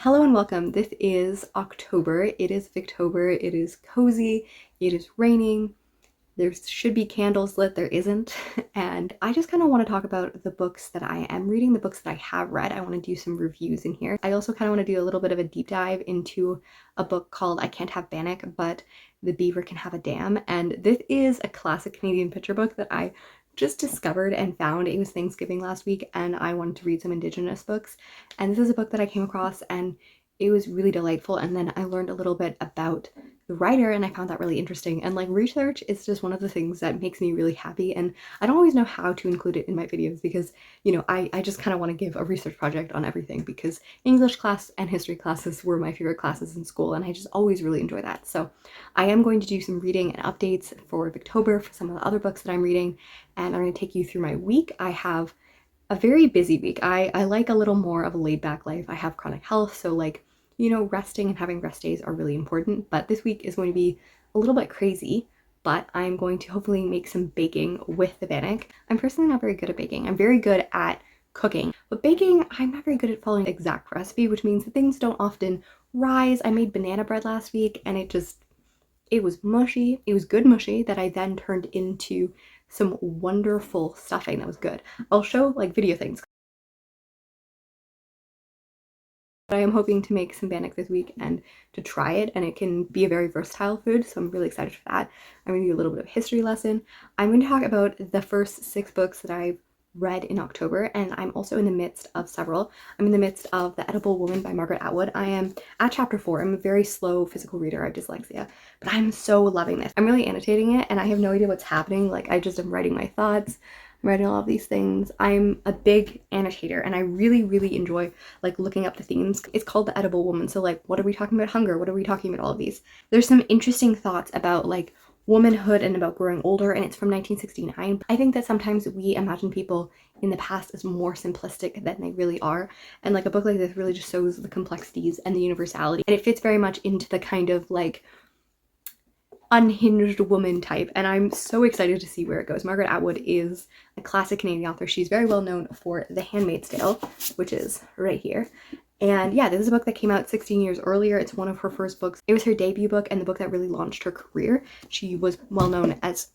Hello and welcome. This is October. It is Victober. It is cozy. It is raining. There should be candles lit. There isn't. And I just kind of want to talk about the books that I am reading, the books that I have read. I want to do some reviews in here. I also kind of want to do a little bit of a deep dive into a book called I Can't Have Bannock, but the Beaver Can Have a Dam. And this is a classic Canadian picture book that I just discovered and found. It was Thanksgiving last week and I wanted to read some Indigenous books. And this is a book that I came across and it was really delightful. And then I learned a little bit about the writer and I found that really interesting. And like research is just one of the things that makes me really happy. And I don't always know how to include it in my videos because, you know, I just kind of want to give a research project on everything because English class and history classes were my favorite classes in school and I just always really enjoy that. So I am going to do some reading and updates for Victober for some of the other books that I'm reading and I'm going to take you through my week. I have a very busy week. I like a little more of a laid back life. I have chronic health, so like, you know, resting and having rest days are really important, but this week is going to be a little bit crazy, but I'm going to hopefully make some baking with the bannock. I'm personally not very good at baking. I'm very good at cooking, but baking, I'm not very good at following the exact recipe, which means that things don't often rise. I made banana bread last week and it was mushy. It was good mushy that I then turned into some wonderful stuffing that was good. I'll show like video things. I am hoping to make some bannock this week and to try it, and it can be a very versatile food, so I'm really excited for that. I'm going to do a little bit of history lesson. I'm going to talk about the first 6 books that I've read in October, and I'm also in the midst of several. I'm in the midst of The Edible Woman by Margaret Atwood. I am at chapter 4. I'm a very slow physical reader. I have dyslexia, but I'm so loving this. I'm really annotating it, and I have no idea what's happening. Like, I just am writing my thoughts. I'm writing all of these things. I'm a big annotator and I really enjoy like looking up the themes. It's called The Edible Woman. So like, what are we talking about? Hunger. What are we talking about? All of these. There's some interesting thoughts about like womanhood and about growing older, and it's from 1969. I think that sometimes we imagine people in the past as more simplistic than they really are. And like a book like this really just shows the complexities and the universality. And it fits very much into the kind of like unhinged woman type, and I'm so excited to see where it goes. Margaret Atwood is a classic Canadian author. She's very well known for The Handmaid's Tale, which is right here. And yeah, this is a book that came out 16 years earlier. It's one of her first books. It was her debut book and the book that really launched her career. She was well known as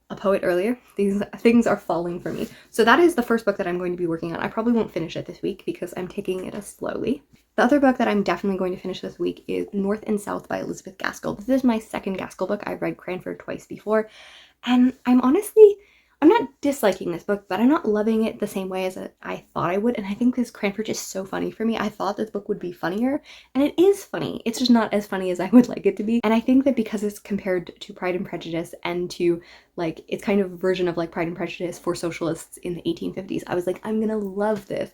a poet earlier. These things are falling for me. So that is the first book that I'm going to be working on. I probably won't finish it this week because I'm taking it as slowly. The other book that I'm definitely going to finish this week is North and South by Elizabeth Gaskell. This is my second Gaskell book. I've read Cranford twice before, and I'm not disliking this book, but I'm not loving it the same way as I thought I would, and I think this Cranford is so funny for me. I thought this book would be funnier, and it is funny. It's just not as funny as I would like it to be, and I think that because it's compared to Pride and Prejudice and to like it's kind of a version of like Pride and Prejudice for socialists in the 1850s, I was like, I'm gonna love this.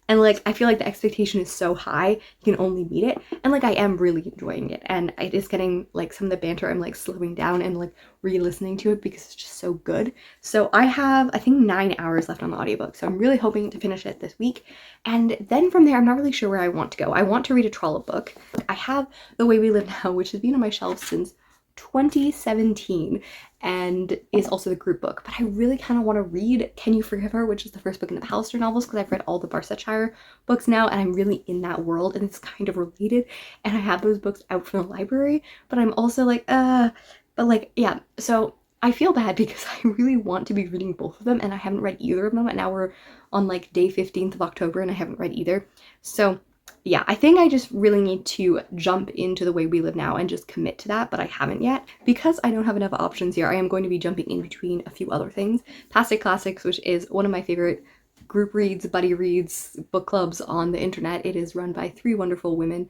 And like I feel like the expectation is so high you can only meet it, and like I am really enjoying it, and it is getting like some of the banter I'm like slowing down and like re-listening to it because it's just so good. So I have I think 9 hours left on the audiobook, so I'm really hoping to finish it this week, and then from there I'm not really sure where I want to go. I want to read a Trollope book. I have The Way We Live Now, which has been on my shelf since 2017 and is also the group book, but I really kind of want to read Can You Forgive Her, which is the first book in the Palliser novels, because I've read all the Barsetshire books now and I'm really in that world and it's kind of related, and I have those books out from the library, but I'm also like but like yeah, so I feel bad because I really want to be reading both of them and I haven't read either of them, and now we're on like day 15th of October and I haven't read either. So yeah, I think I just really need to jump into The Way We Live Now and just commit to that, but I haven't yet. Because I don't have enough options here, I am going to be jumping in between a few other things. Plastic Classics, which is one of my favorite group reads, buddy reads, book clubs on the internet. It is run by 3 wonderful women,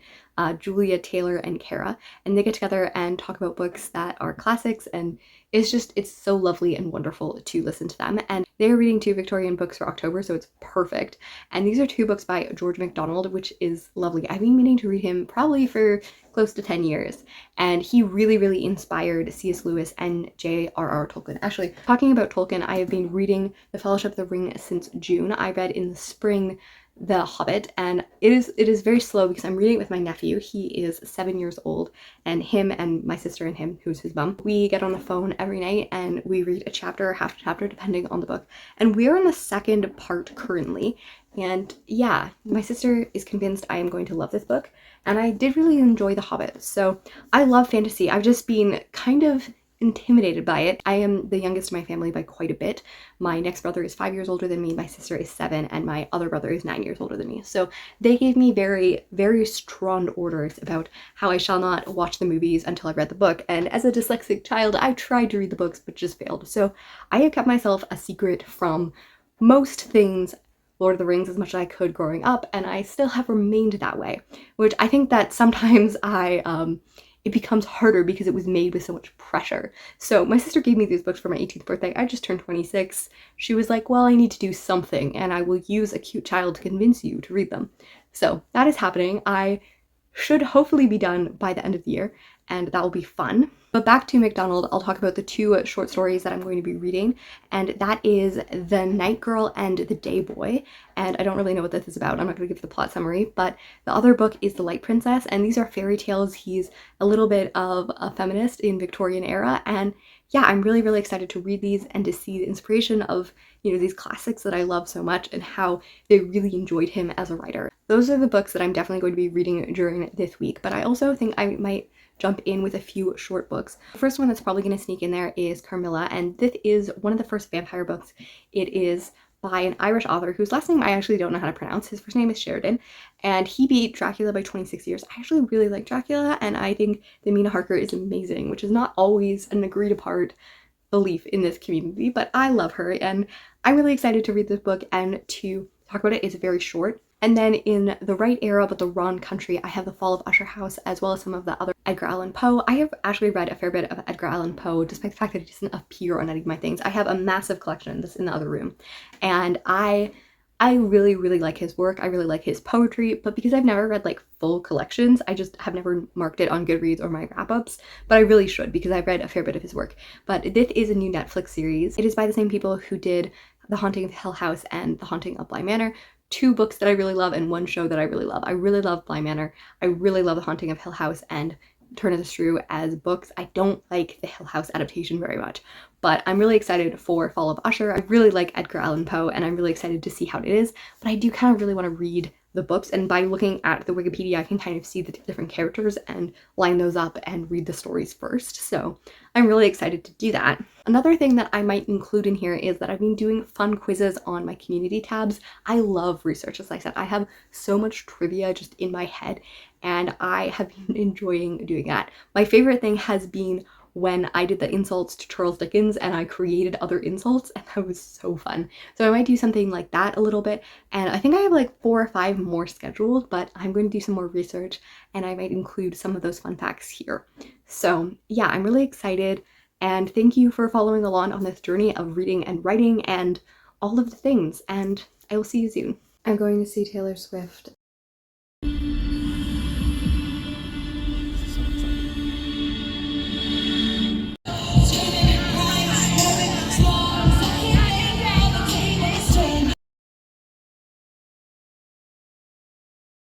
Julia, Taylor, and Kara, and they get together and talk about books that are classics, and it's so lovely and wonderful to listen to them. And they're reading 2 Victorian books for October, so it's perfect. And these are 2 books by George MacDonald, which is lovely. I've been meaning to read him probably for close to 10 years, and he really inspired C.S. Lewis and J.R.R. Tolkien. Actually, talking about Tolkien, I have been reading The Fellowship of the Ring since June. I read in the spring The Hobbit, and it is very slow because I'm reading it with my nephew. He is 7 years old, and him and my sister and him, who's his mom, we get on the phone every night and we read a chapter or half a chapter depending on the book. And we're in the second part currently. And yeah, my sister is convinced I am going to love this book, and I did really enjoy The Hobbit. So I love fantasy. I've just been kind of intimidated by it. I am the youngest in my family by quite a bit. My next brother is 5 years older than me, my sister is 7, and my other brother is 9 years older than me. So they gave me very, very strong orders about how I shall not watch the movies until I've read the book. And as a dyslexic child, I tried to read the books but just failed. So I have kept myself a secret from most things Lord of the Rings as much as I could growing up, and I still have remained that way, which I think that sometimes it becomes harder because it was made with so much pressure. So my sister gave me these books for my 18th birthday. I just turned 26. She was like, well, I need to do something, and I will use a cute child to convince you to read them. So that is happening. I should hopefully be done by the end of the year, and that will be fun. But back to MacDonald, I'll talk about the two short stories that I'm going to be reading, and that is The Night Girl and The Day Boy. And I don't really know what this is about. I'm not going to give the plot summary, but the other book is The Light Princess, and these are fairy tales. He's a little bit of a feminist in Victorian era, and yeah, I'm really, really excited to read these and to see the inspiration of, you know, these classics that I love so much and how they really enjoyed him as a writer. Those are the books that I'm definitely going to be reading during this week, but I also think I might jump in with a few short books. The first one that's probably going to sneak in there is Carmilla, and this is one of the first vampire books. It is by an Irish author whose last name I actually don't know how to pronounce. His first name is Sheridan, and he beat Dracula by 26 years. I actually really like Dracula, and I think that Mina Harker is amazing, which is not always an agreed upon belief in this community, but I love her, and I'm really excited to read this book and to talk about it. It's very short. And then in the right era but the wrong country, I have The Fall of Usher House, as well as some of the other Edgar Allan Poe. I have actually read a fair bit of Edgar Allan Poe, despite the fact that it doesn't appear on any of my things. I have a massive collection that's in the other room, and I really, really like his work. I really like his poetry, but because I've never read like full collections, I just have never marked it on Goodreads or my wrap-ups, but I really should because I've read a fair bit of his work. But this is a new Netflix series. It is by the same people who did The Haunting of Hill House and The Haunting of Bly Manor, two books that I really love and one show that I really love. I really love Bly Manor. I really love The Haunting of Hill House and Turn of the Shrew as books. I don't like the Hill House adaptation very much, but I'm really excited for Fall of Usher. I really like Edgar Allan Poe, and I'm really excited to see how it is, but I do kind of really want to read the books, and by looking at the Wikipedia I can kind of see the different characters and line those up and read the stories first, so I'm really excited to do that. Another thing that I might include in here is that I've been doing fun quizzes on my community tabs. I love research, as I said. I have so much trivia just in my head, and I have been enjoying doing that. My favorite thing has been when I did the insults to Charles Dickens and I created other insults, and that was so fun. So I might do something like that a little bit, and I think I have like 4 or 5 more scheduled, but I'm going to do some more research and I might include some of those fun facts here. So yeah, I'm really excited, and thank you for following along on this journey of reading and writing and all of the things, and I will see you soon. I'm going to see Taylor Swift.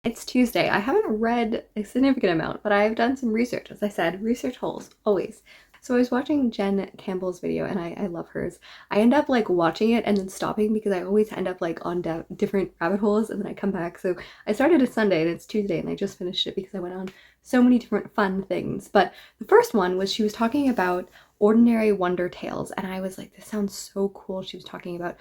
It's Tuesday. I haven't read a significant amount, but I've done some research. As I said, research holes, always. So I was watching Jen Campbell's video, and I love hers. I end up like watching it and then stopping because I always end up like on different rabbit holes, and then I come back. So I started it Sunday and it's Tuesday, and I just finished it because I went on so many different fun things. But the first one was she was talking about ordinary wonder tales, and I was like, this sounds so cool. She was talking about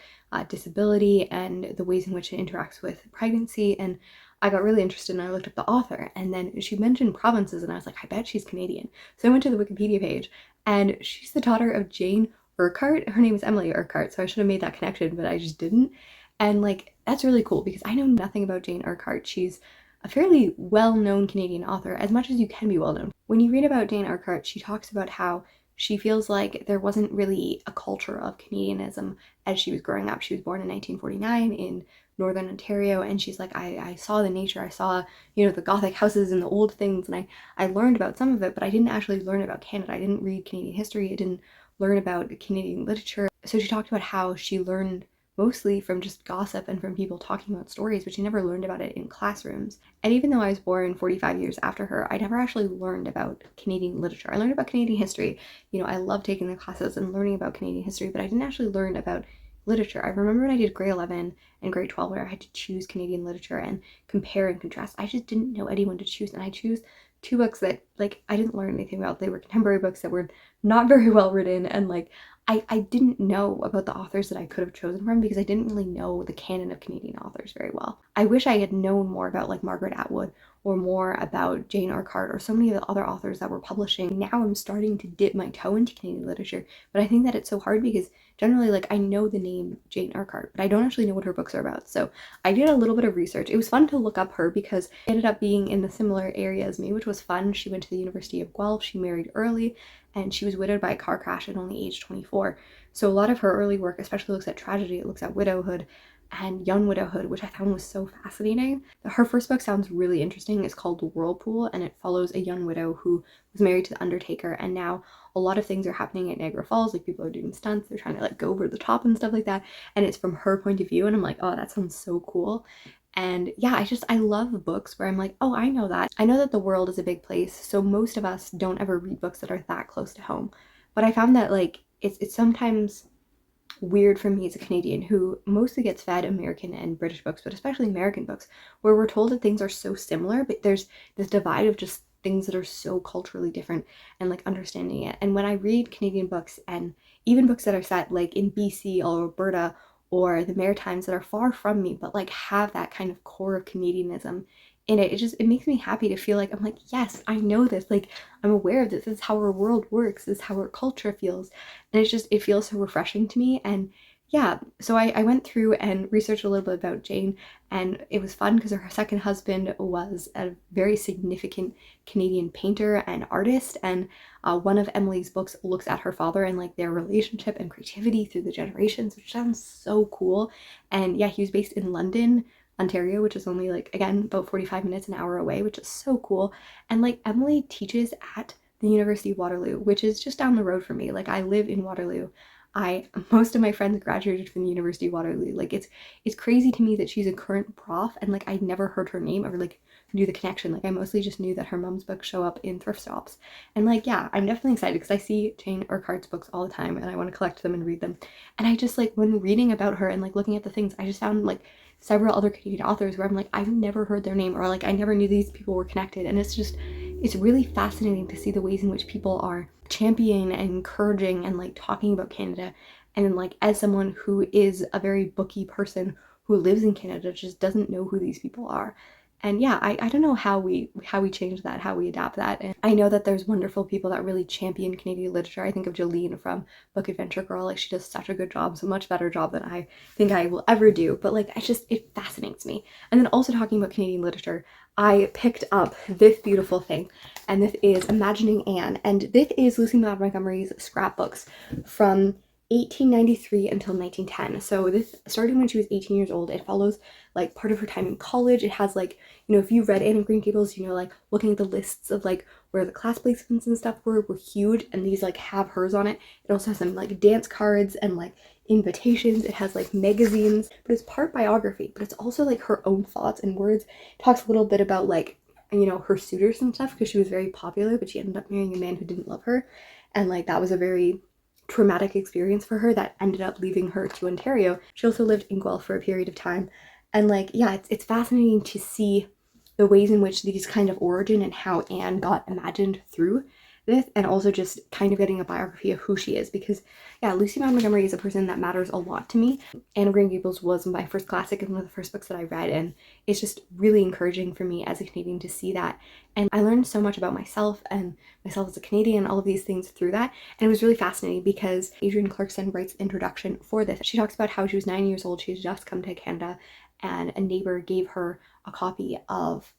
disability and the ways in which it interacts with pregnancy, and I got really interested and I looked up the author, and then she mentioned provinces, and I was like, I bet she's Canadian. So I went to the Wikipedia page, and she's the daughter of Jane Urquhart. Her name is Emily Urquhart, so I should have made that connection, but I just didn't. And like, that's really cool because I know nothing about Jane Urquhart. She's a fairly well-known Canadian author, as much as you can be well-known. When you read about Jane Urquhart, she talks about how she feels like there wasn't really a culture of Canadianism as she was growing up. She was born in 1949 in Northern Ontario, and she's like, I saw the nature, I saw, you know, the Gothic houses and the old things, and I learned about some of it, but I didn't actually learn about Canada. I didn't read Canadian history, I didn't learn about Canadian literature. So she talked about how she learned mostly from just gossip and from people talking about stories, but she never learned about it in classrooms. And even though I was born 45 years after her, I never actually learned about Canadian literature. I learned about Canadian history. You know, I love taking the classes and learning about Canadian history, but I didn't actually learn about literature. I remember when I did grade 11 and grade 12 where I had to choose Canadian literature and compare and contrast. I just didn't know anyone to choose, and I chose two books that like I didn't learn anything about. They were contemporary books that were not very well written, and like I didn't know about the authors that I could have chosen from because I didn't really know the canon of Canadian authors very well. I wish I had known more about like Margaret Atwood or more about Jane Urquhart or so many of the other authors that were publishing. Now I'm starting to dip my toe into Canadian literature, but I think that it's so hard because generally like I know the name Jane Urquhart, but I don't actually know what her books are about. So I did a little bit of research. It was fun to look up her because she ended up being in the similar area as me, which was fun. She went to the University of Guelph, she married early, and she was widowed by a car crash at only age 24. So a lot of her early work especially looks at tragedy, it looks at widowhood and young widowhood, which I found was so fascinating. Her first book sounds really interesting. It's called Whirlpool, and it follows a young widow who was married to the undertaker, and now a lot of things are happening at Niagara Falls, like people are doing stunts, they're trying to like go over the top and stuff like that, and it's from her point of view, and I'm like, oh, that sounds so cool. And yeah, I love books where I'm like, oh, I know that. I know that the world is a big place, so most of us don't ever read books that are that close to home. But I found that like it's sometimes weird for me as a Canadian who mostly gets fed American and British books, but especially American books, where we're told that things are so similar, but there's this divide of just things that are so culturally different and like understanding it. And when I read Canadian books and even books that are set like in BC or Alberta or the Maritimes that are far from me, but like have that kind of core of Canadianism in it, it makes me happy to feel like I'm like, yes, I know this, like I'm aware of this is how our world works, this is how our culture feels, and it feels so refreshing to me. And yeah, so I went through and researched a little bit about Jane, and it was fun because her second husband was a very significant Canadian painter and artist, and one of Emily's books looks at her father and like their relationship and creativity through the generations, which sounds so cool. And yeah, he was based in London, Ontario, which is only like again about 45 minutes an hour away, which is so cool. And like Emily teaches at the University of Waterloo, which is just down the road from me. Like I live in Waterloo. Most of my friends graduated from the University of Waterloo. Like it's crazy to me that she's a current prof and like I never heard her name or like knew the connection. Like I mostly just knew that her mom's books show up in thrift shops. And like yeah, I'm definitely excited because I see Jane Urquhart's books all the time and I want to collect them and read them. And I just like when reading about her and like looking at the things, I just found like several other Canadian authors where I'm like, I've never heard their name or like I never knew these people were connected. And it's really fascinating to see the ways in which people are championing and encouraging and like talking about Canada. And like as someone who is a very booky person who lives in Canada just doesn't know who these people are. And yeah, I don't know how we change that, how we adapt that. And I know that there's wonderful people that really champion Canadian literature. I think of Jolene from Book Adventure Girl. Like she does such a good job, so much better job than I think I will ever do. But like it fascinates me. And then also talking about Canadian literature, I picked up this beautiful thing, and this is Imagining Anne, and this is Lucy Maud Montgomery's scrapbooks from 1893 until 1910. So this started when she was 18 years old. It follows like part of her time in college. It has like, you know, if you've read Anne of Green Gables, you know, like looking at the lists of like where the class placements and stuff were huge, and these like have hers on it. It also has some like dance cards and like invitations. It has like magazines, but it's part biography, but it's also like her own thoughts and words. It talks a little bit about like, you know, her suitors and stuff because she was very popular, but she ended up marrying a man who didn't love her, and like that was a very traumatic experience for her that ended up leaving her to Ontario. She also lived in Guelph for a period of time. And like, yeah, it's fascinating to see the ways in which these kind of origin and how Anne got imagined through this, and also just kind of getting a biography of who she is, because yeah, Lucy Maud Montgomery is a person that matters a lot to me. Anne of Green Gables was my first classic and one of the first books that I read, and it's just really encouraging for me as a Canadian to see that. And I learned so much about myself and myself as a Canadian, all of these things through that. And it was really fascinating because Adrienne Clarkson writes the introduction for this. She talks about how she was 9 years old, she had just come to Canada, and a neighbor gave her a copy of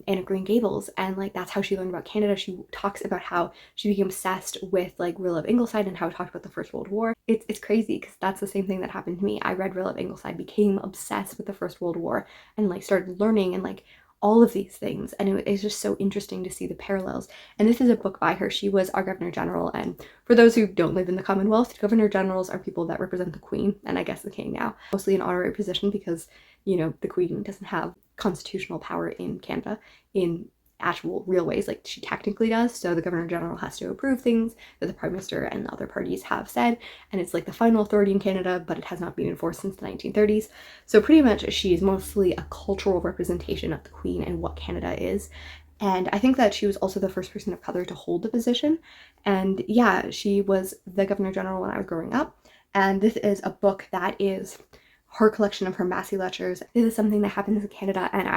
Anne of Green Gables, and like that's how she learned about Canada. She talks about how she became obsessed with like Rilla of Ingleside and how it talked about the First World War. It's crazy because that's the same thing that happened to me. I read Rilla of Ingleside, became obsessed with the First World War, and like started learning and like all of these things. And it is just so interesting to see the parallels. And this is a book by her. She was our Governor General. And for those who don't live in the Commonwealth, Governor Generals are people that represent the Queen and I guess the King now. Mostly an honorary position because, you know, the Queen doesn't have constitutional power in Canada in actual real ways like she technically does. So the Governor General has to approve things that the Prime Minister and the other parties have said, and it's like the final authority in Canada, but it has not been enforced since the 1930s. So pretty much she is mostly a cultural representation of the Queen and what Canada is. And I think that she was also the first person of color to hold the position. And yeah, she was the Governor General when I was growing up. And this is a book that is her collection of her Massey lectures. This is something that happens in Canada, and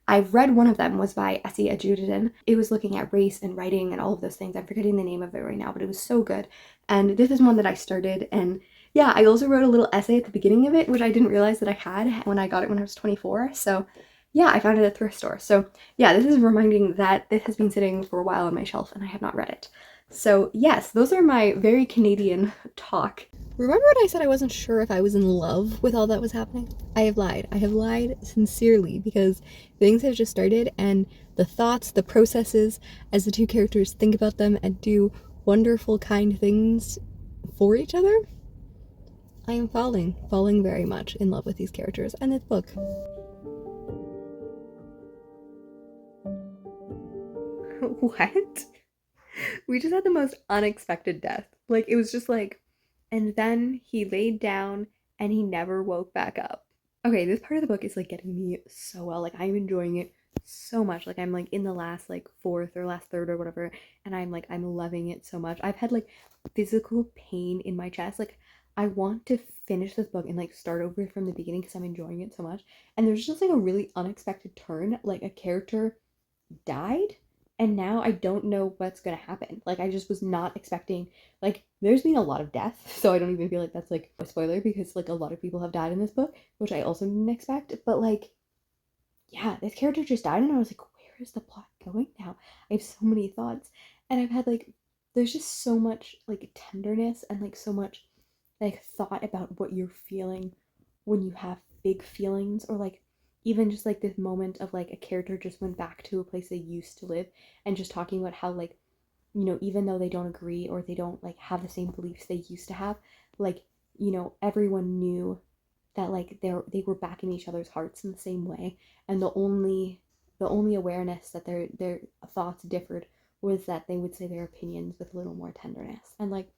I've read one of them was by Essie Ajudin. It was looking at race and writing and all of those things. I'm forgetting the name of it right now, but it was so good. And this is one that I started, and yeah, I also wrote a little essay at the beginning of it, which I didn't realize that I had when I got it when I was 24. So yeah, I found it at a thrift store. So yeah, this is reminding that this has been sitting for a while on my shelf and I have not read it. So yes, those are my very Canadian talk. Remember when I said I wasn't sure if I was in love with all that was happening? I have lied. I have lied sincerely because things have just started, and the thoughts, the processes, as the two characters think about them and do wonderful, kind things for each other, I am falling very much in love with these characters and this book. What? We just had the most unexpected death. Like, it was just like, and then he laid down and he never woke back up. Okay, this part of the book is like getting me so well. Like, I'm enjoying it so much. Like, I'm like in the last like fourth or last third or whatever, and I'm loving it so much. I've had like physical pain in my chest. Like, I want to finish this book and like start over from the beginning because I'm enjoying it so much. And there's just like a really unexpected turn. Like, a character died, and now I don't know what's gonna happen. Like, I just was not expecting, like, there's been a lot of death, so I don't even feel like that's like a spoiler because like a lot of people have died in this book, which I also didn't expect. But like, yeah, this character just died and I was like, where is the plot going now? I have so many thoughts, and I've had like, there's just so much like tenderness and like so much like thought about what you're feeling when you have big feelings, or like even just like this moment of like a character just went back to a place they used to live and just talking about how like, you know, even though they don't agree or they don't like have the same beliefs they used to have, like, you know, everyone knew that like they were back in each other's hearts in the same way, and the only awareness that their thoughts differed was that they would say their opinions with a little more tenderness. And like,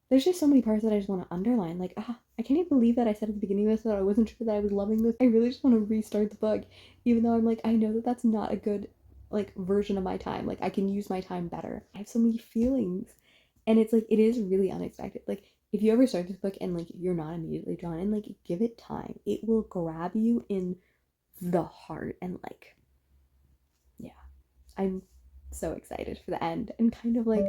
there's just so many parts that I just want to underline. Like, I can't even believe that I said at the beginning of this that I wasn't sure that I was loving this. I really just want to restart the book, even though I'm like, I know that that's not a good like version of my time. Like, I can use my time better. I have so many feelings, and it's like, it is really unexpected. Like, if you ever start this book and like you're not immediately drawn in, like, give it time. It will grab you in the heart, and like, yeah, I'm so excited for the end and kind of like.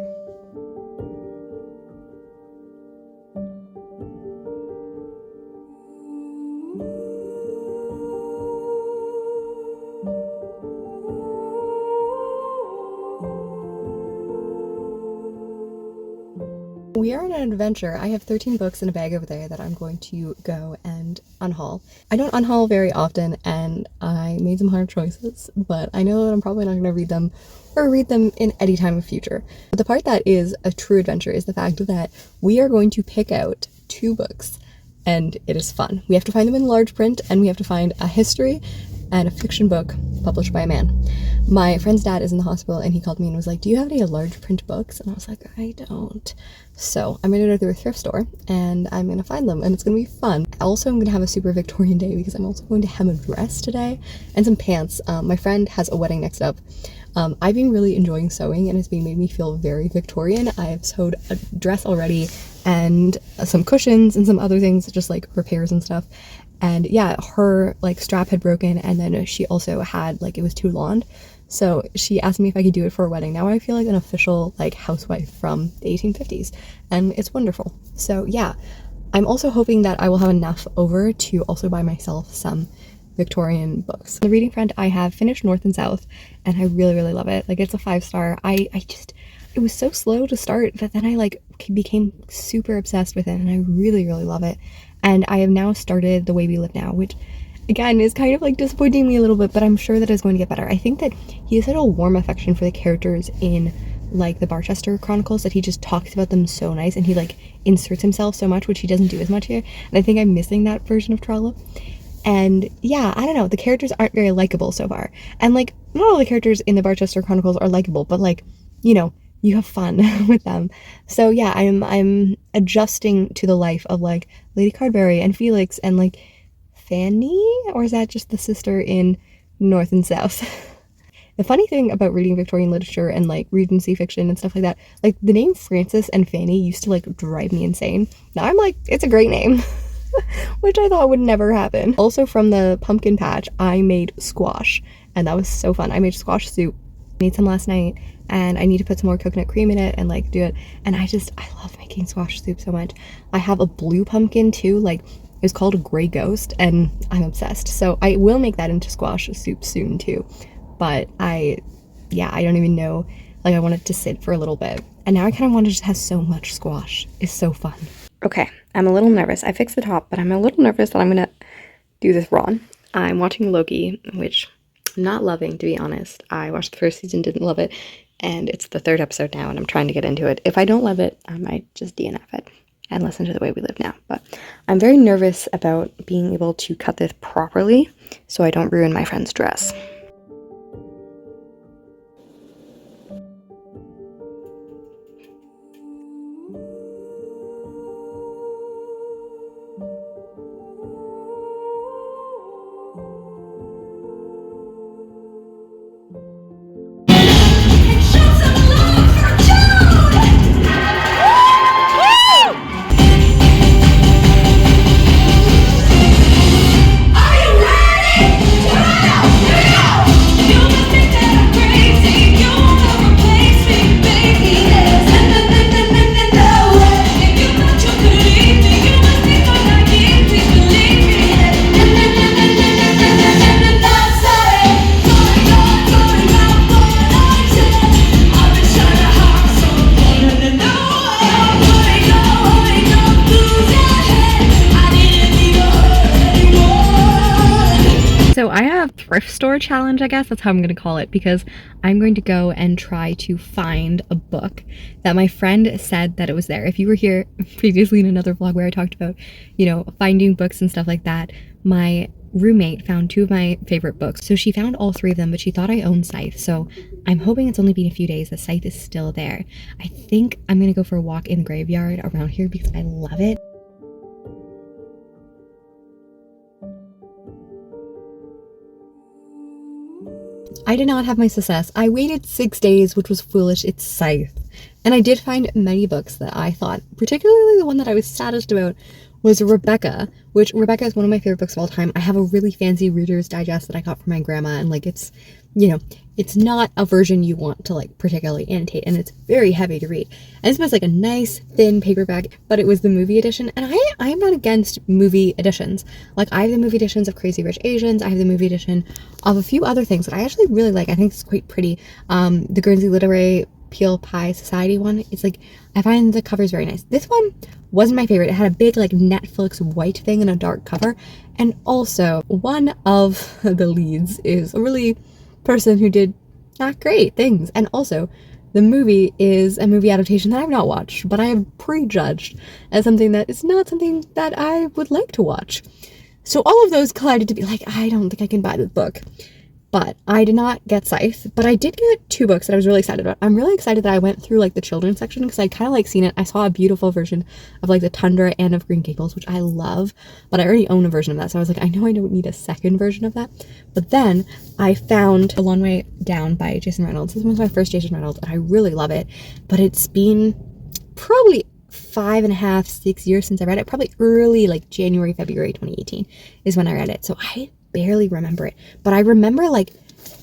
We are on an adventure. I have 13 books in a bag over there that I'm going to go and unhaul. I don't unhaul very often, and I made some hard choices, but I know that I'm probably not going to read them or read them in any time of future. But the part that is a true adventure is the fact that we are going to pick out 2 books, and it is fun. We have to find them in large print, and we have to find a history and a fiction book published by a man. My friend's dad is in the hospital, and he called me and was like, do you have any large print books? And I was like, I don't. So I'm gonna go to a thrift store and I'm gonna find them, and it's gonna be fun. Also, I'm gonna have a super Victorian day because I'm also going to hem a dress today and some pants. My friend has a wedding next up. I've been really enjoying sewing, and it's been made me feel very Victorian. I have sewed a dress already and some cushions and some other things, just like repairs and stuff. And yeah, her like strap had broken, and then she also had like, it was too long. So she asked me if I could do it for a wedding. Now I feel like an official like housewife from the 1850s, and it's wonderful. So yeah, I'm also hoping that I will have enough over to also buy myself some Victorian books. The reading front, I have finished North and South, and I really, really love it. Like, it's a 5-star. It was so slow to start, but then I like became super obsessed with it, and I really, really love it. And I have now started The Way We Live Now, which again, is kind of like disappointing me a little bit, but I'm sure that it's going to get better. I think that he has had a warm affection for the characters in like the Barchester Chronicles, that he just talks about them so nice, and he like inserts himself so much, which he doesn't do as much here. And I think I'm missing that version of Trollope. And yeah, I don't know, the characters aren't very likable so far. And like, not all the characters in the Barchester Chronicles are likable, but like, you know, you have fun with them. So yeah, I'm adjusting to the life of like Lady Cardberry and Felix and like Fanny, or is that just the sister in North and South? The funny thing about reading Victorian literature and like Regency fiction and stuff like that, like the name Frances and Fanny used to like drive me insane. Now I'm like, it's a great name, which I thought would never happen. Also from the pumpkin patch, I made squash, and that was so fun. I made squash soup, made some last night, and I need to put some more coconut cream in it and like do it. And I love making squash soup so much. I have a blue pumpkin too, like it's called a gray ghost, and I'm obsessed. So I will make that into squash soup soon too. But I don't even know, like I want it to sit for a little bit. And now I kind of want to just have so much squash. It's so fun. Okay, I'm a little nervous. I fixed the top, but I'm a little nervous that I'm going to do this wrong. I'm watching Loki, which I'm not loving, to be honest. I watched the first season, didn't love it, and it's the 3rd episode now, and I'm trying to get into it. If I don't love it, I might just DNF it and listen to The Way We Live Now. But I'm very nervous about being able to cut this properly so I don't ruin my friend's dress. So I have a thrift store challenge, I guess that's how I'm going to call it, because I'm going to go and try to find a book that my friend said that it was there. If you were here previously in another vlog where I talked about, you know, finding books and stuff like that, my roommate found 2 of my favorite books. So she found all 3 of them, but she thought I owned Scythe. So I'm hoping it's only been a few days that Scythe is still there. I think I'm going to go for a walk in the graveyard around here because I love it. I did not have my success. I waited 6 days, which was foolish. It's Scythe. And I did find many books that I thought, particularly the one that I was saddest about, was Rebecca, which Rebecca is one of my favorite books of all time. I have a really fancy Reader's Digest that I got from my grandma, and like it's, you know, it's not a version you want to like particularly annotate, and it's very heavy to read. And this was like a nice thin paperback, but it was the movie edition, and I am not against movie editions. Like I have the movie editions of Crazy Rich Asians, I have the movie edition of a few other things that I actually really like. I think it's quite pretty. The Guernsey Literary Peel Pie Society one, it's like, I find the covers very nice. This one wasn't my favorite. It had a big like Netflix white thing and a dark cover, and also one of the leads is a really person who did not great things, and also the movie is a movie adaptation that I've not watched, but I have prejudged as something that is not something that I would like to watch. So all of those collided to be like, I don't think I can buy this book. But I did not get Scythe, but I did get 2 books that I was really excited about. I'm really excited that I went through like the children's section because I kind of like seen it. I saw a beautiful version of like the Tundra and of Green Gables, which I love, but I already own a version of that. So I was like, I know I don't need a second version of that. But then I found A Long Way Down by Jason Reynolds. This was my first Jason Reynolds, and I really love it. But it's been probably 5.5, 6 years since I read it. Probably early like January, February 2018 is when I read it. So I barely remember it, but I remember like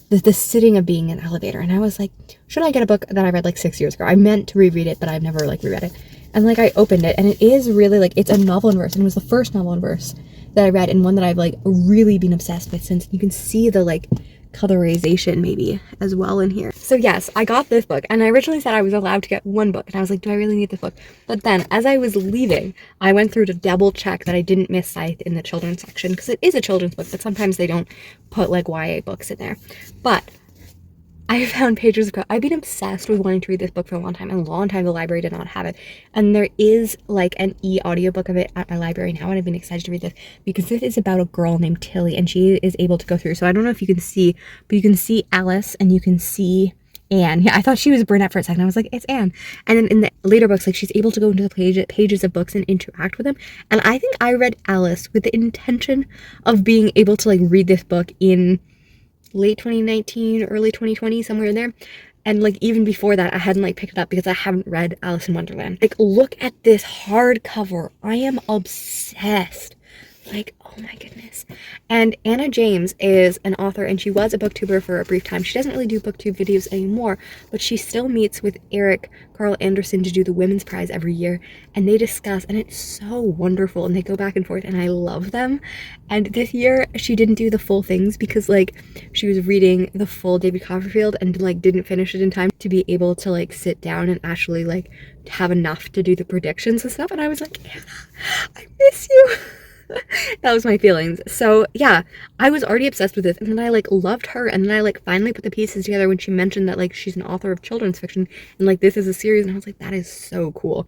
the sitting of being in an elevator, and I was like, should I get a book that I read like 6 years ago? I meant to reread it, but I've never like reread it. And like I opened it, and it is really like, it's a novel in verse, and it was the first novel in verse that I read, and one that I've like really been obsessed with since. You can see the like colorization maybe as well in here. So yes, I got this book, and I originally said I was allowed to get one book, and I was like, do I really need this book? But then as I was leaving, I went through to double check that I didn't miss Scythe in the children's section, because it is a children's book, but sometimes they don't put like YA books in there. But I found pages of I've been obsessed with wanting to read this book for a long time, and a long time the library did not have it. And there is like an e-audiobook of it at my library now, and I've been excited to read this because this is about a girl named Tilly, and she is able to go through. So I don't know if you can see, but you can see Alice and you can see Anne. Yeah, I thought she was brunette for a second. I was like, it's Anne. And then in the later books, like she's able to go into the pages of books and interact with them. And I think I read Alice with the intention of being able to like read this book in late 2019, early 2020, somewhere in there. And like even before that, I hadn't like picked it up because I haven't read Alice in Wonderland. Like, look at this hardcover. I am obsessed. Like, oh my goodness. And Anna James is an author, and she was a booktuber for a brief time. She doesn't really do booktube videos anymore, but she still meets with Eric Carl Anderson to do the Women's Prize every year, and they discuss, and it's so wonderful, and they go back and forth, and I love them. And this year she didn't do the full things because like she was reading the full David Copperfield and like didn't finish it in time to be able to like sit down and actually like have enough to do the predictions and stuff. And I was like, Anna, I miss you. That was my feelings. So yeah, I was already obsessed with this, and then I like loved her, and then I like finally put the pieces together when she mentioned that like she's an author of children's fiction and like this is a series, and I was like, that is so cool.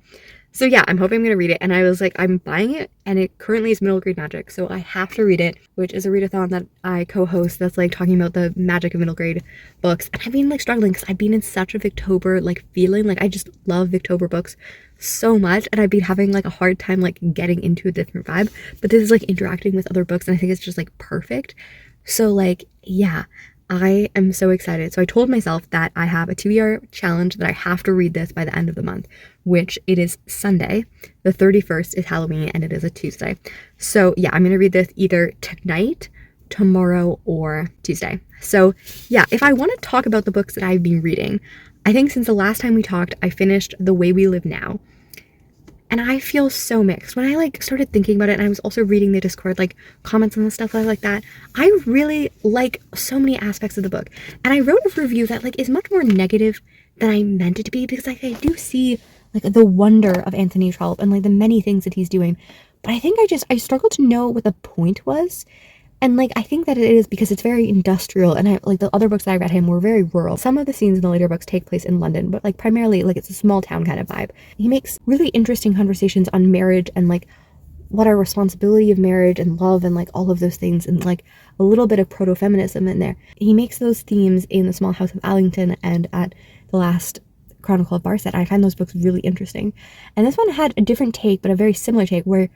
So yeah, I'm hoping I'm gonna read it, and I was like, I'm buying it, and it currently is middle grade magic, so I have to read it, which is a readathon that I co-host that's like talking about the magic of middle grade books. And I've been like struggling because I've been in such a Victober like feeling, like I just love Victober books so much, and I've been having like a hard time like getting into a different vibe, but this is like interacting with other books, and I think it's just like perfect. So like yeah, I am so excited. So I told myself that I have a TBR challenge that I have to read this by the end of the month, which it is Sunday. The 31st is Halloween, and it is a Tuesday. So yeah, I'm gonna read this either tonight, tomorrow, or Tuesday. So yeah, if I want to talk about the books that I've been reading, I think since the last time we talked, I finished The Way We Live Now. And I feel so mixed. When I like started thinking about it, and I was also reading the Discord like comments and stuff like that, I really like so many aspects of the book. And I wrote a review that like is much more negative than I meant it to be, because like I do see like the wonder of Anthony Trollope and like the many things that he's doing. But I think I struggled to know what the point was. And like I think that it is because it's very industrial, and I like the other books that I read him were very rural. Some of the scenes in the later books take place in London, but like primarily like it's a small town kind of vibe. He makes really interesting conversations on marriage and like what our responsibility of marriage and love and like all of those things, and like a little bit of proto-feminism in there. He makes those themes in The Small House of Allington and at The Last Chronicle of Barset. I find those books really interesting. And this one had a different take, but a very similar take where,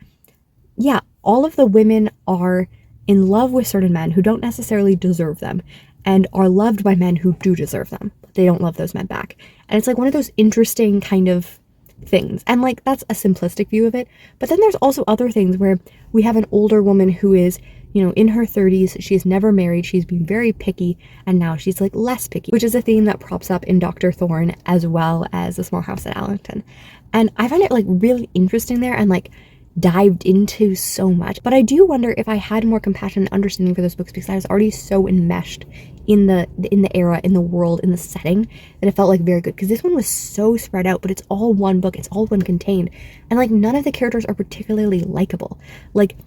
yeah, all of the women are in love with certain men who don't necessarily deserve them, and are loved by men who do deserve them, but they don't love those men back. And it's like one of those interesting kind of things. And like that's a simplistic view of it. But then there's also other things where we have an older woman who is, you know, in her 30s, she is never married, she's been very picky, and now she's like less picky, which is a theme that props up in Dr. Thorne as well as The Small House at Allington. And I find it like really interesting there, and like dived into so much. But I do wonder if I had more compassion and understanding for those books, because I was already so enmeshed in the era, in the world, in the setting, that it felt like very good. Because this one was so spread out, but it's all one book, it's all one contained, and like none of the characters are particularly likable. Like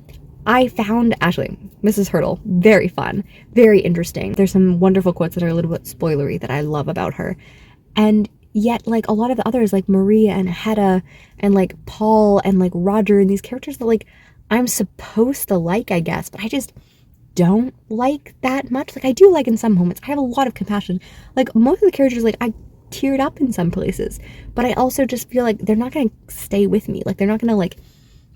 I found Ashley, Mrs. Hurdle, very fun, very interesting. There's some wonderful quotes that are a little bit spoilery that I love about her. And yet, like, a lot of the others, like Maria and Hedda and, like, Paul and, like, Roger and these characters that, like, I'm supposed to like, I guess, but I just don't like that much. Like, I do like in some moments. I have a lot of compassion. Like, most of the characters, like, I teared up in some places, but I also just feel like they're not going to stay with me. Like, they're not going to, like,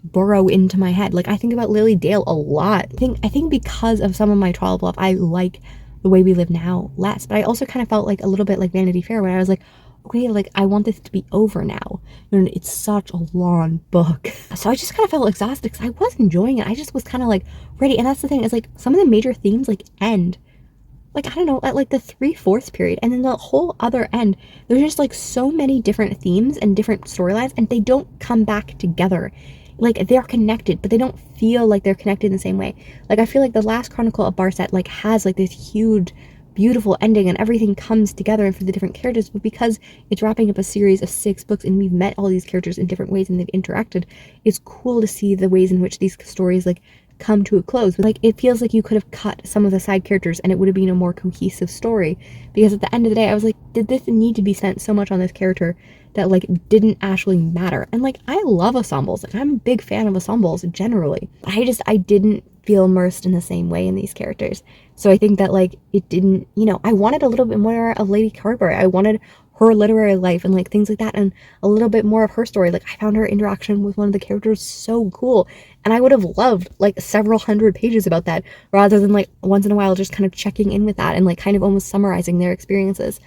burrow into my head. Like, I think about Lily Dale a lot. I think because of some of my Trollope love, I like The Way We Live Now less, but I also kind of felt like a little bit like Vanity Fair, where I was like, okay, like I want this to be over now. And it's such a long book. So I just kind of felt exhausted because I was enjoying it. I just was kind of like ready. And that's the thing, is like some of the major themes like end, like, I don't know, at like the 3/4 period. And then the whole other end, there's just like so many different themes and different storylines, and they don't come back together like they're connected, but they don't feel like they're connected in the same way. Like I feel like the last Chronicle of Barset like has like this huge beautiful ending and everything comes together and for the different characters, but because it's wrapping up a series of 6 books and we've met all these characters in different ways and they've interacted, it's cool to see the ways in which these stories like come to a close. Like it feels like you could have cut some of the side characters and it would have been a more cohesive story, because at the end of the day I was like, did this need to be spent so much on this character that like didn't actually matter? And like I love ensembles, like I'm a big fan of ensembles generally. I didn't feel immersed in the same way in these characters. So I think that like it didn't, you know, I wanted a little bit more of Lady Carberry. I wanted her literary life and like things like that, and a little bit more of her story. Like I found her interaction with one of the characters so cool, and I would have loved like several hundred pages about that, rather than like once in a while just kind of checking in with that and like kind of almost summarizing their experiences.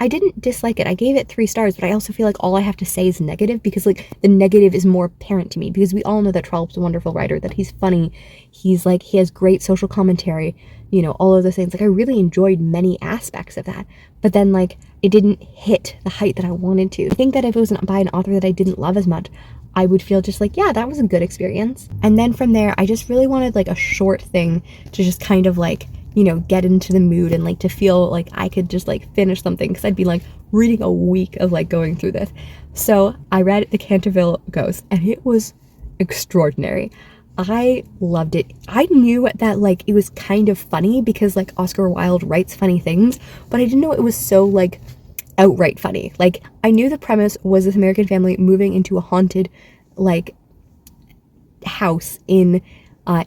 I didn't dislike it. I gave it 3 stars, but I also feel like all I have to say is negative, because like the negative is more apparent to me, because we all know that Trollope's a wonderful writer, that he's funny, he's like, he has great social commentary, you know, all of those things. Like I really enjoyed many aspects of that, but then like it didn't hit the height that I wanted to. I think that if it was by an author that I didn't love as much, I would feel just like, yeah, that was a good experience. And then from there, I just really wanted like a short thing to just kind of like, you know, get into the mood and like to feel like I could just like finish something, because I'd be like reading a week of like going through this. So I read The Canterville Ghost and it was extraordinary. I loved it. I knew that like it was kind of funny because like Oscar Wilde writes funny things, but I didn't know it was so like outright funny. Like I knew the premise was this American family moving into a haunted like house in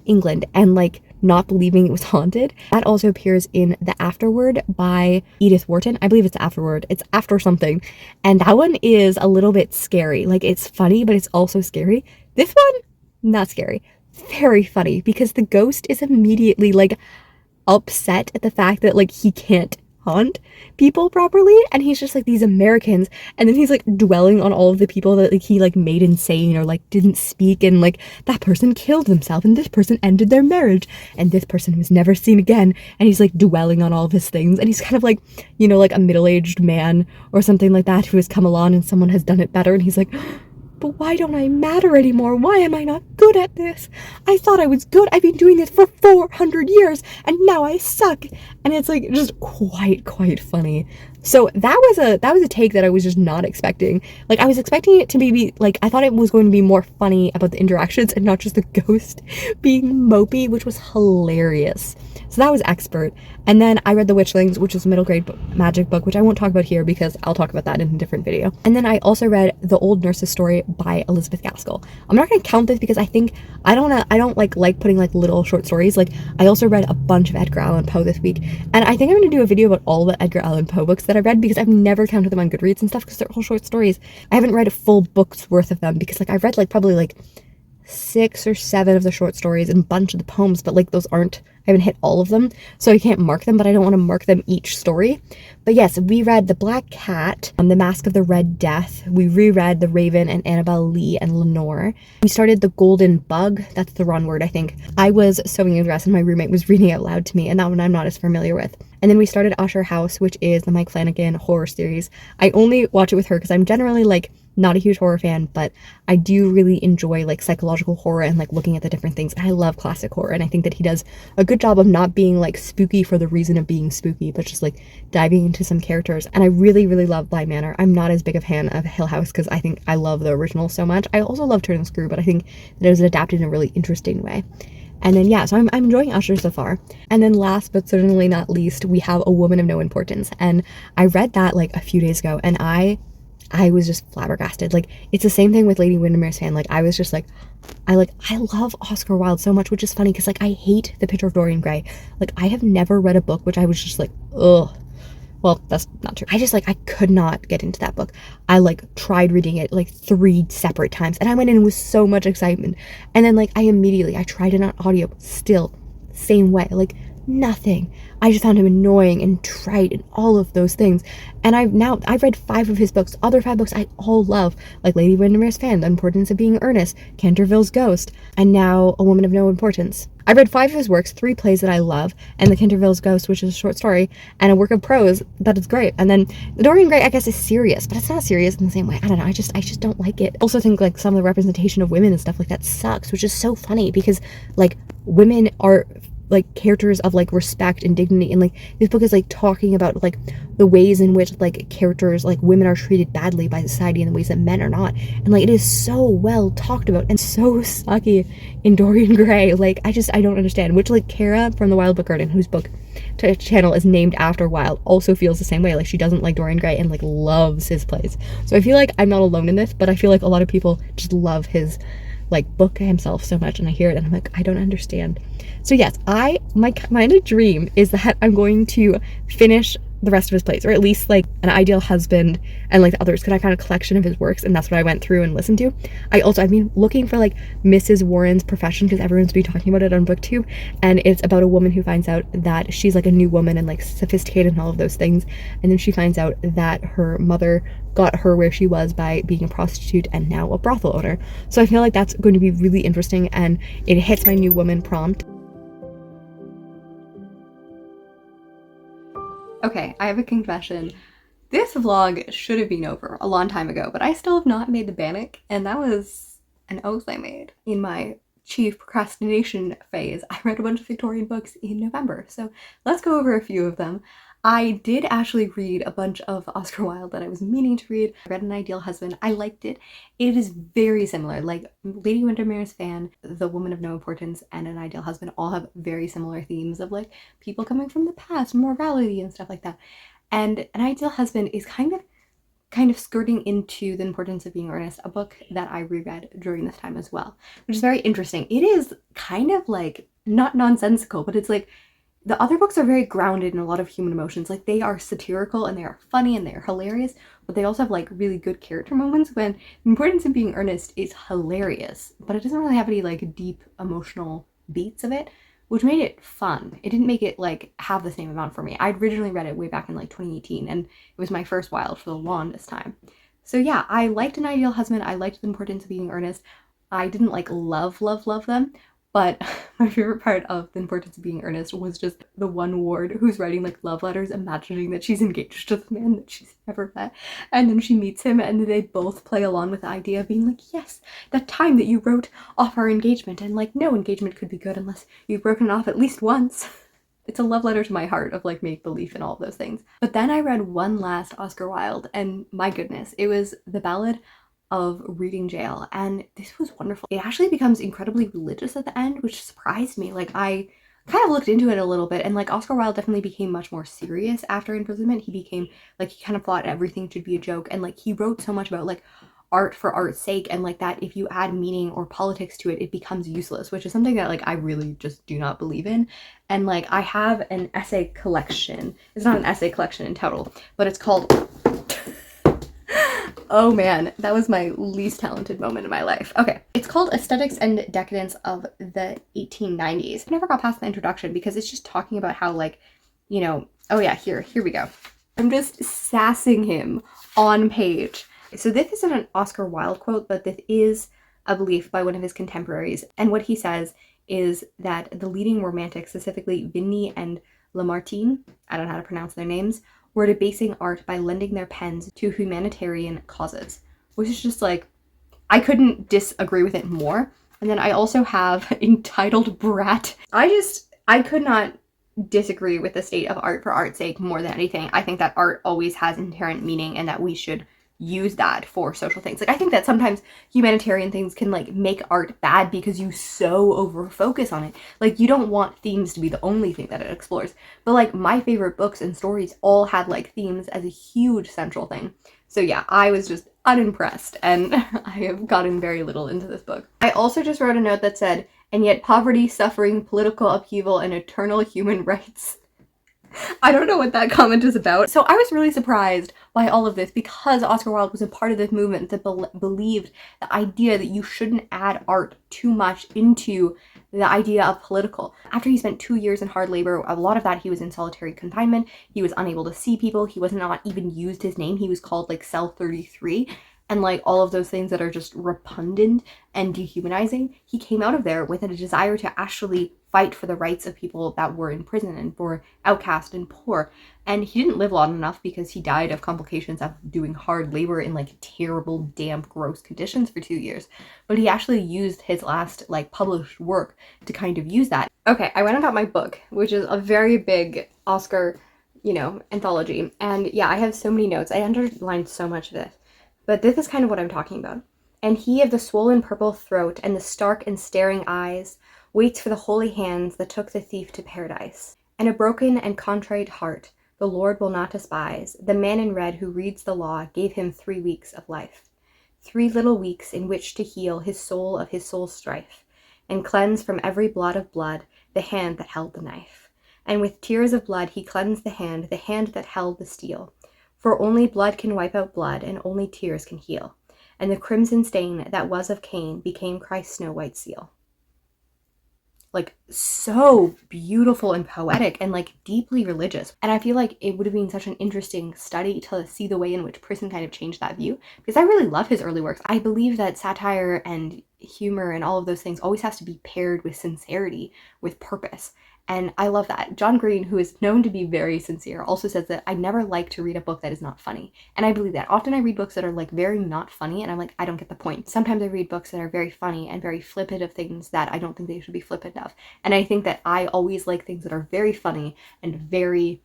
England and like not believing it was haunted. That also appears in The Afterword by Edith Wharton. I believe it's Afterword. It's after something. And that one is a little bit scary. Like it's funny, but it's also scary. This one, not scary. Very funny, because the ghost is immediately like upset at the fact that like he can't haunt people properly, and he's just like, these Americans, and then he's like dwelling on all of the people that like he like made insane or like didn't speak, and like that person killed themselves and this person ended their marriage and this person was never seen again, and he's like dwelling on all of his things, and he's kind of like, you know, like a middle-aged man or something like that who has come along and someone has done it better, and he's like, but why don't I matter anymore? Why am I not good at this? I thought I was good. I've been doing this for 400 years and now I suck. And it's like just quite funny. So that was a take that I was just not expecting. Like I was expecting it to be like, I thought it was going to be more funny about the interactions and not just the ghost being mopey, which was hilarious. So that was expert. And then I read The Witchlings, which was a middle grade magic book, which I won't talk about here because I'll talk about that in a different video. And then I also read The Old Nurse's Story by Elizabeth Gaskell. I'm not going to count this because I think I don't like putting like little short stories. Like I also read a bunch of Edgar Allan Poe this week, and I think I'm going to do a video about all the Edgar Allan Poe books that I read, because I've never counted them on Goodreads and stuff because they're all short stories. I haven't read a full book's worth of them because like I've read like probably like 6 or 7 of the short stories and a bunch of the poems, but like those aren't, I haven't hit all of them, so I can't mark them, but I don't want to mark them each story. But yes, we read The Black Cat, The Mask of the Red Death. We reread The Raven and Annabel Lee and Lenore. We started The Golden Bug. That's the wrong word, I think. I was sewing a dress and my roommate was reading it loud to me, and that one I'm not as familiar with. And then we started Usher House, which is the Mike Flanagan horror series. I only watch it with her because I'm generally like not a huge horror fan, but I do really enjoy like psychological horror and like looking at the different things. And I love classic horror, and I think that he does a good job of not being like spooky for the reason of being spooky, but just like diving into some characters. And I really love Bly Manor. I'm not as big a fan of Hill House because I think I love the original so much. I also love Turn and Screw, but I think that it was adapted in a really interesting way. And then yeah, so I'm enjoying Usher so far. And then last but certainly not least, we have A Woman of No Importance, and I read that like a few days ago, and I was just flabbergasted. Like it's the same thing with Lady Windermere's Fan. Like I was just like, I love Oscar Wilde so much, which is funny because like I hate The Picture of Dorian Gray. Like I have never read a book which I was just like, ugh. Well, that's not true. I just like, I could not get into that book. I like tried reading it like 3 separate times, and I went in with so much excitement, and then like I tried it on audio, still same way. Like nothing. I just found him annoying and trite and all of those things. And I've read 5 of his books. Other 5 books I all love, like Lady Windermere's Fan, The Importance of Being Earnest, Canterville's Ghost, and now A Woman of No Importance. I read 5 of his works, 3 plays that I love, and The Canterville's Ghost, which is a short story, and a work of prose that is great. And then Dorian Gray, I guess, is serious, but it's not serious in the same way. I don't know. I just don't like it. Also think like some of the representation of women and stuff like that sucks, which is so funny because like women are like characters of like respect and dignity, and like this book is like talking about like the ways in which like characters, like women, are treated badly by society in the ways that men are not, and like it is so well talked about and so sucky in Dorian Gray. Like I don't understand, which like Kara from the Wilde Book Garden, whose book channel is named after Wilde, also feels the same way. Like she doesn't like Dorian Gray and like loves his plays. So I feel like I'm not alone in this, but I feel like a lot of people just love his like book himself so much, and I hear it and I'm like, I don't understand. So yes, my kind of dream is that I'm going to finish the rest of his plays, or at least like An Ideal Husband and like the others, because I found a collection of his works and that's what I went through and listened to. I've been looking for like Mrs. Warren's Profession, because everyone's been talking about it on BookTube, and it's about a woman who finds out that she's like a new woman and like sophisticated and all of those things, and then she finds out that her mother got her where she was by being a prostitute and now a brothel owner. So I feel like that's going to be really interesting, and it hits my new woman prompt. Okay, I have a confession. This vlog should have been over a long time ago, but I still have not made the bannock, and that was an oath I made in my chief procrastination phase. I read a bunch of Victorian books in November, so let's go over a few of them. I did actually read a bunch of Oscar Wilde that I was meaning to read. I read An Ideal Husband. I liked it. It is very similar. Like Lady Windermere's Fan, The Woman of No Importance, and An Ideal Husband all have very similar themes of like people coming from the past, morality and stuff like that. And An Ideal Husband is kind of skirting into The Importance of Being Earnest, a book that I reread during this time as well, which is very interesting. It is kind of like not nonsensical, but it's like the other books are very grounded in a lot of human emotions. Like they are satirical and they are funny and they are hilarious, but they also have like really good character moments. When The Importance of Being Earnest is hilarious, but it doesn't really have any like deep emotional beats of it, which made it fun. It didn't make it like have the same amount for me. I'd originally read it way back in like 2018, and it was my first Wilde for the longest time. So yeah, I liked An Ideal Husband. I liked The Importance of Being Earnest. I didn't like love them, but my favorite part of The Importance of Being Earnest was just the one ward who's writing like love letters, imagining that she's engaged to the man that she's never met, and then she meets him and they both play along with the idea of being like, yes, that time that you wrote off our engagement, and like no engagement could be good unless you've broken it off at least once. It's a love letter to my heart of like make belief and all of those things. But then I read one last Oscar Wilde, and my goodness, it was The Ballad of Reading Jail, and this was wonderful. It actually becomes incredibly religious at the end, which surprised me. Like I kind of looked into it a little bit, and like Oscar Wilde definitely became much more serious after imprisonment. He became like, he kind of thought everything should be a joke, and like he wrote so much about like art for art's sake, and like that if you add meaning or politics to it, it becomes useless, which is something that like I really just do not believe in. And like I have an essay collection. It's not an essay collection in total, but it's called oh man, that was my least talented moment in my life. Okay, it's called Aesthetics and Decadence of the 1890s. I never got past the introduction because it's just talking about how like, you know, oh yeah, here we go. I'm just sassing him on page. So this isn't an Oscar Wilde quote, but this is a belief by one of his contemporaries. And what he says is that the leading romantics, specifically Vigny and Lamartine, I don't know how to pronounce their names, were debasing art by lending their pens to humanitarian causes, which is just like, I couldn't disagree with it more. And then I also have Entitled Brat. I could not disagree with the state of art for art's sake more than anything. I think that art always has inherent meaning and that we should use that for social things. Like I think that sometimes humanitarian things can like make art bad because you so over focus on it. Like you don't want themes to be the only thing that it explores. But like my favorite books and stories all had like themes as a huge central thing. So yeah, I was just unimpressed, and I have gotten very little into this book. I also just wrote a note that said, and yet poverty, suffering, political upheaval, and eternal human rights. I don't know what that comment is about. So I was really surprised by all of this because Oscar Wilde was a part of this movement that believed the idea that you shouldn't add art too much into the idea of political. After he spent 2 years in hard labor, a lot of that he was in solitary confinement. He was unable to see people. He was not even used his name. He was called like Cell 33. And like all of those things that are just repugnant and dehumanizing. He came out of there with a desire to actually fight for the rights of people that were in prison and for outcast and poor. And he didn't live long enough because he died of complications of doing hard labor in like terrible, damp, gross conditions for 2 years. But he actually used his last like published work to kind of use that. Okay, I went and got my book, which is a very big Oscar, anthology. And yeah, I have so many notes. I underlined so much of this. But this is kind of what I'm talking about. And he of the swollen purple throat and the stark and staring eyes waits for the holy hands that took the thief to paradise. And a broken and contrite heart the Lord will not despise. The man in red who reads the law gave him 3 weeks of life. 3 little weeks in which to heal his soul of his soul's strife, and cleanse from every blot of blood the hand that held the knife. And with tears of blood he cleansed the hand that held the steel. For only blood can wipe out blood, and only tears can heal. And the crimson stain that was of Cain became Christ's snow-white seal. Like, so beautiful and poetic and like deeply religious. And I feel like it would have been such an interesting study to see the way in which Prison kind of changed that view, because I really love his early works. I believe that satire and humor and all of those things always has to be paired with sincerity, with purpose. And I love that. John Green, who is known to be very sincere, also says that I never like to read a book that is not funny. And I believe that. Often I read books that are like very not funny and I'm like, I don't get the point. Sometimes I read books that are very funny and very flippant of things that I don't think they should be flippant of. And I think that I always like things that are very funny and very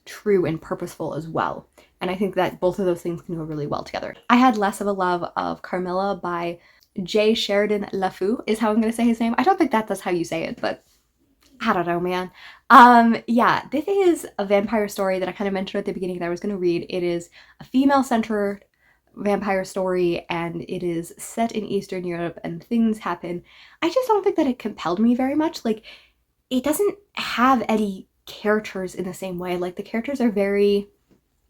true and purposeful as well. And I think that both of those things can go really well together. I had less of a love of Carmilla by J. Sheridan LaFou is how I'm going to say his name. I don't think that's how you say it, but I don't know, man. Yeah, this is a vampire story that I kind of mentioned at the beginning that I was going to read. It is a female-centered vampire story, and it is set in Eastern Europe, and things happen. I just don't think that it compelled me very much. Like, it doesn't have any characters in the same way. Like, the characters are very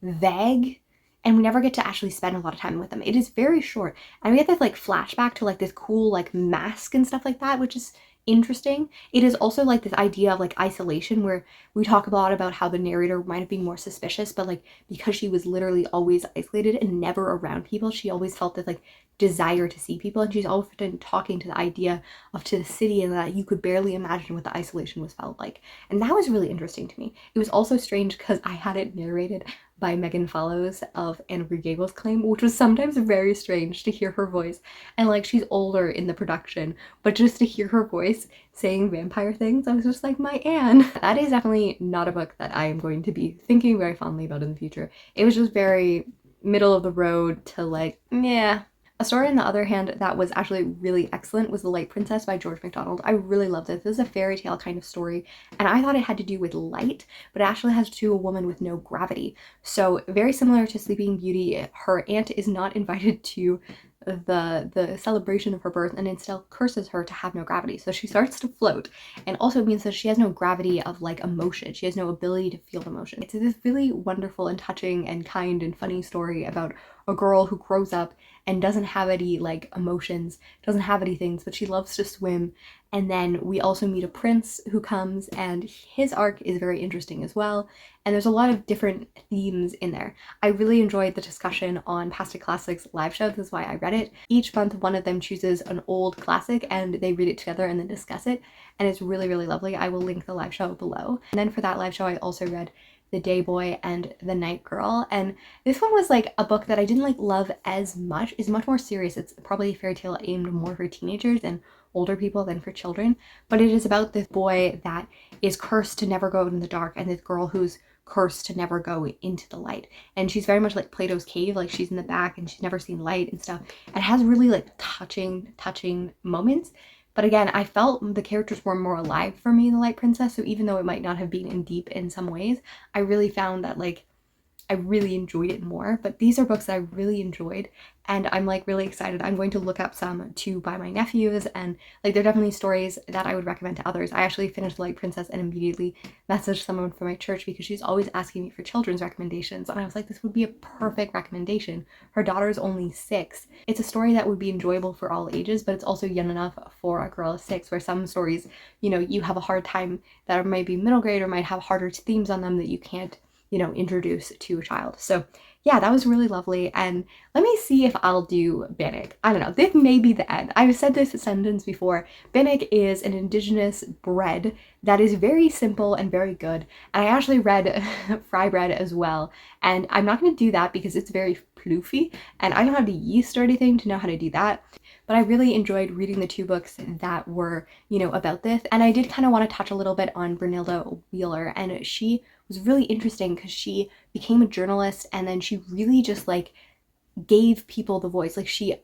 vague, and we never get to actually spend a lot of time with them. It is very short, and we get this, like, flashback to, like, this cool, like, mask and stuff like that, which is interesting. It is also like this idea of like isolation, where we talk a lot about how the narrator might have been more suspicious, but like because she was literally always isolated and never around people, she always felt this like desire to see people, and she's often talking to the idea of to the city, and that you could barely imagine what the isolation was felt like. And that was really interesting to me. It was also strange because I had it narrated by Megan Follows of Anne of Green Gables Claim, which was sometimes very strange to hear her voice. And like, she's older in the production, but just to hear her voice saying vampire things, I was just like, my Anne. That is definitely not a book that I am going to be thinking very fondly about in the future. It was just very middle of the road to like, yeah. A story, on the other hand, that was actually really excellent was The Light Princess by George MacDonald. I really loved it. This is a fairy tale kind of story, and I thought it had to do with light, but it actually has to do with a woman with no gravity. So very similar to Sleeping Beauty, her aunt is not invited to the celebration of her birth and instead curses her to have no gravity. So she starts to float, and also means that she has no gravity of like emotion. She has no ability to feel emotion. It's this really wonderful and touching and kind and funny story about a girl who grows up and doesn't have any like emotions, doesn't have any things, but she loves to swim. And then we also meet a prince who comes, and his arc is very interesting as well. And there's a lot of different themes in there. I really enjoyed the discussion on Pasta Classics live show. This is why I read it. Each month, one of them chooses an old classic and they read it together and then discuss it. And it's really, really lovely. I will link the live show below. And then for that live show, I also read The Day Boy and The Night Girl. And this one was like a book that I didn't like love as much. It's much more serious. It's probably a fairy tale aimed more for teenagers and older people than for children. But it is about this boy that is cursed to never go in the dark, and this girl who's cursed to never go into the light. And she's very much like Plato's cave, like she's in the back and she's never seen light and stuff. And it has really like touching moments. But again, I felt the characters were more alive for me in The Light Princess, so even though it might not have been in deep in some ways, I really found that like I really enjoyed it more, but these are books that I really enjoyed, and I'm like really excited. I'm going to look up some to buy my nephews, and like they're definitely stories that I would recommend to others. I actually finished The Light Princess and immediately messaged someone from my church because she's always asking me for children's recommendations, and I was like, this would be a perfect recommendation. Her daughter's only 6. It's a story that would be enjoyable for all ages, but it's also young enough for a girl of 6, where some stories, you know, you have a hard time that might be middle grade or might have harder themes on them that you can't, you know, introduce to a child. So yeah, that was really lovely. And let me see if I'll do Bannock. I don't know, this may be the end. I've said this sentence before. Bannock is an indigenous bread that is very simple and very good. And I actually read fry bread as well. And I'm not going to do that because it's very floofy and I don't have the yeast or anything to know how to do that. But I really enjoyed reading the 2 books that were, you know, about this. And I did kind of want to touch a little bit on Brunilda Wheeler, and she was really interesting because she became a journalist and then she really just like gave people the voice. Like she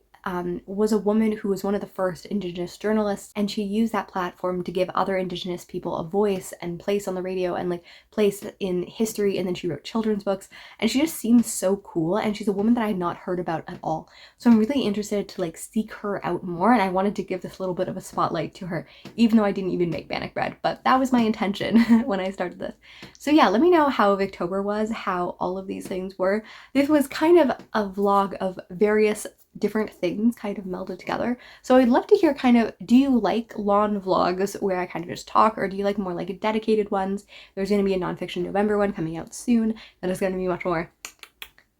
was a woman who was one of the first Indigenous journalists, and she used that platform to give other Indigenous people a voice and place on the radio and like place in history. And then she wrote children's books, and she just seems so cool, and she's a woman that I had not heard about at all. So I'm really interested to like seek her out more, and I wanted to give this little bit of a spotlight to her, even though I didn't even make Bannock bread, but that was my intention when I started this. So yeah, let me know how Victober was, how all of these things were. This was kind of a vlog of various different things kind of melded together. So I'd love to hear kind of, do you like long vlogs where I kind of just talk, or do you like more like dedicated ones? There's going to be a nonfiction November one coming out soon that is going to be much more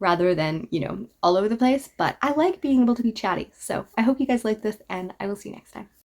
rather than, you know, all over the place, but I like being able to be chatty. So I hope you guys like this, and I will see you next time.